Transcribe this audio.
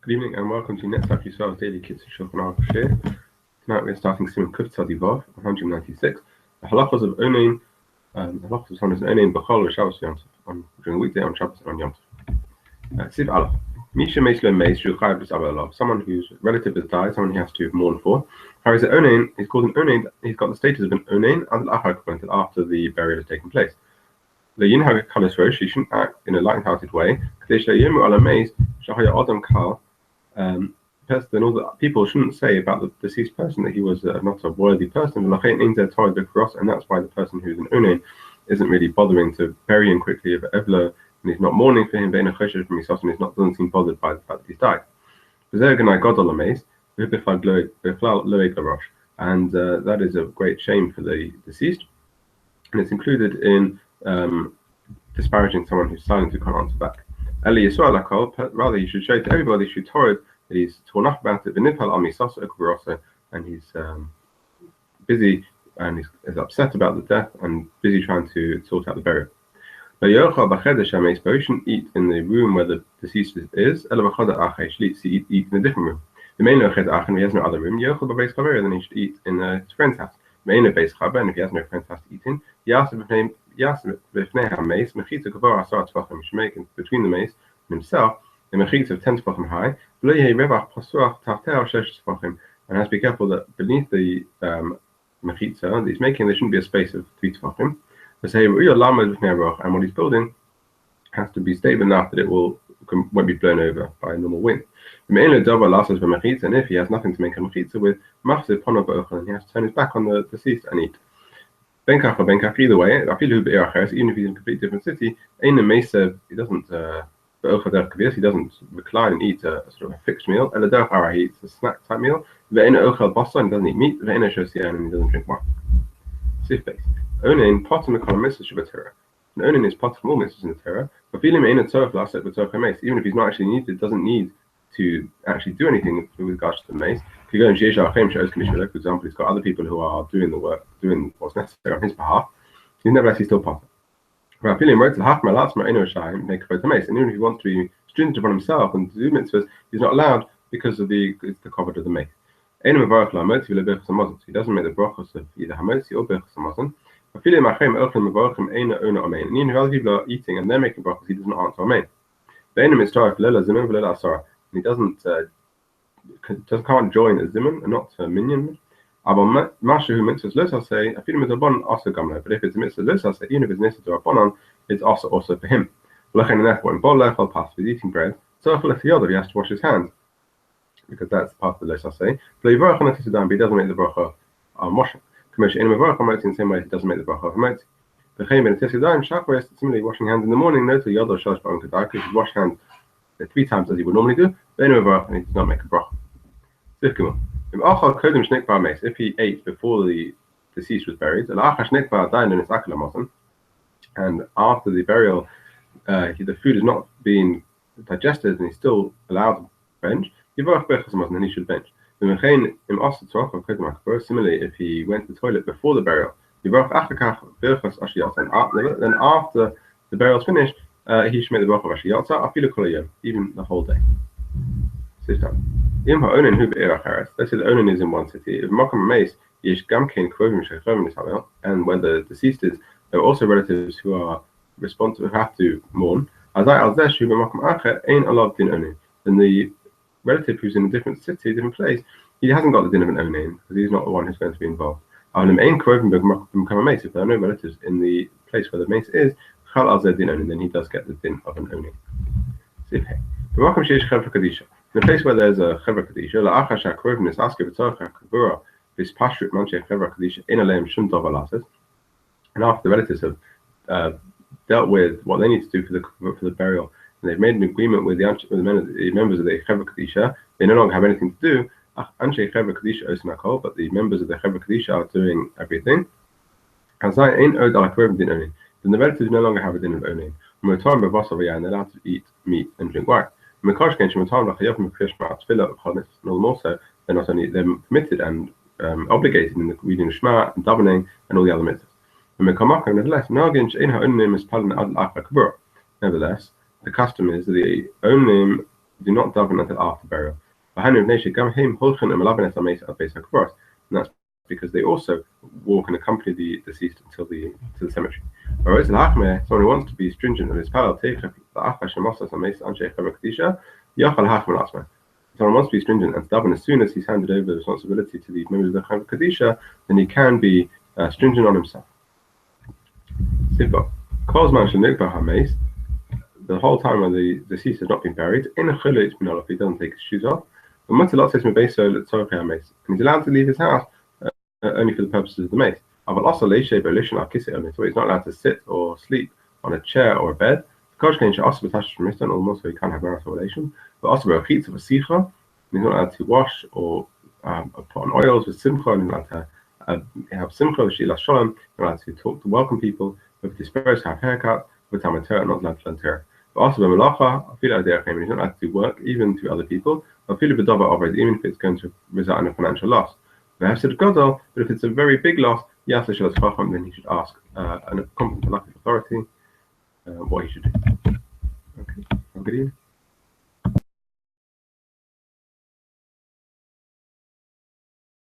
Good evening and welcome to Netzach Yisrael's daily Kitzur Shulchan Aruch Shir. Tonight we're starting Siman Kitzur 196. The halachas of owning, the halachas of someone who's owning B'chol Shabbos Yom Tov, during the weekday on Shabbos and on Yom Tov. Siv Aleph. Misha Meislo Meis Shu Chayav B'Sabel Alav. Someone whose relative has died, someone he has to mourn for. How is it onain? He's called an onain. He's got the status of an onain until after the burial has taken place. The Yinhag Kalis Rosh, he shouldn't act in a light-hearted way. Kadesh Yomu Ala Meis Shahaya Adam Kal. Then all the people shouldn't say about the deceased person that he was not a worthy person, and that's why the person who's an onain isn't really bothering to bury him quickly of Evlo, and he's not mourning for him, and he's not doesn't seem bothered by the fact that he's died. And that is a great shame for the deceased, and it's included in disparaging someone who's silent who can't answer back. Rather, he should show to everybody, he should Torah that he's torn up about it, and he's busy and is upset about the death and busy trying to sort out the burial. He shouldn't eat in the room where the deceased is, he should eat in a different room. If he has no other room, then he should eat in his friend's house. And if he has no friend's house to eat in, he asked between the mace and himself, the mechitza of 10 tefachim high, and has to be careful that beneath the mechitza that he's making, there shouldn't be a space of 3 tefachim. And what he's building has to be stable enough that it won't be blown over by a normal wind. And if he has nothing to make a mechitza with, and he has to turn his back on the deceased and eat. Either way, even if he's in a completely different city, he doesn't recline and eat a sort of a fixed meal. He eats a snack type meal. And he doesn't eat meat. And he doesn't drink wine. Sif base. Onain potem the column mitzvah Shabbat. And onain is pot from all mitzvahs in the Torah. But even if he's not actually needed, doesn't need to actually do anything with regards to the mace. If you go and for example, he's got other people who are doing the work, doing what's necessary on his behalf. He's nevertheless still pot. And even if he wants to be stringent upon himself and do mitzvahs, he's not allowed because of the cover of the mace. He doesn't make the brachos of either hamotzi or berachos hamazon. And even if other people are eating and they're making brachos, he doesn't answer amen. He can't join a zimun and not a minyan. But if it's a mitzvah losas, even if it's mitzvah to Rabbanon, it's also for him. If he's eating bread, so he has to wash his hands, because that's part of the losas. But he doesn't make the bracha on washing. In the same way, he doesn't make the bracha of hamotzi. Similarly, washing hands in the morning, because he wash hands 3 times as he would normally do, and he does not make a bracha. If he ate before the deceased was buried, and after the burial, the food is not being digested and he's still allowed to bench, then he should bench. Similarly, if he went to the toilet before the burial, then after the burial is finished, he should make the bracha of Ashiyatza, even the whole day. Let's say the onain is in one city. And when the deceased is, there are also relatives who are responsible, who have to mourn. Then the relative who's in a different city, a different place, he hasn't got the din of an onain, because he's not the one who's going to be involved. If there are no relatives in the place where the mace is, then he does get the din of an onain. In a place where there's a chevra kadisha, and after the relatives have dealt with what they need to do for the burial, and they've made an agreement with the members of the chevra kadisha, they no longer have anything to do. But the members of the chevra kadisha are doing everything. Then the relatives no longer have a din of onain. And they're allowed to eat meat and drink wine. No more so, they're permitted and obligated in the reading of Shema and davening and all the other mitzvahs. Nevertheless, the custom is that the onaim do not daven until after burial. And that's because they also walk and accompany the deceased to the cemetery. Someone who wants to be stringent on his palal, someone wants to be stringent and daven as soon as he's handed over the responsibility to the members of the Chaim Kadisha, then he can be stringent on himself. The whole time when the deceased has not been buried, he doesn't take his shoes off. And he's allowed to leave his house only for the purposes of the mace. So he's not allowed to sit or sleep on a chair or a bed. Also, he can't have marital relation. But also, he's not allowed to wash or put on oils with simcha, and he's not allowed to have simcha with shilas shalom. He's not allowed to talk to welcome people. With dispersed, have haircut. With tamatera, not allowed to learn Torah. But also, he's not allowed to do work even to other people. Even if it's going to result in a financial loss. But if it's a very big loss, then he should ask a competent authority what he should do. Okay, have a good evening.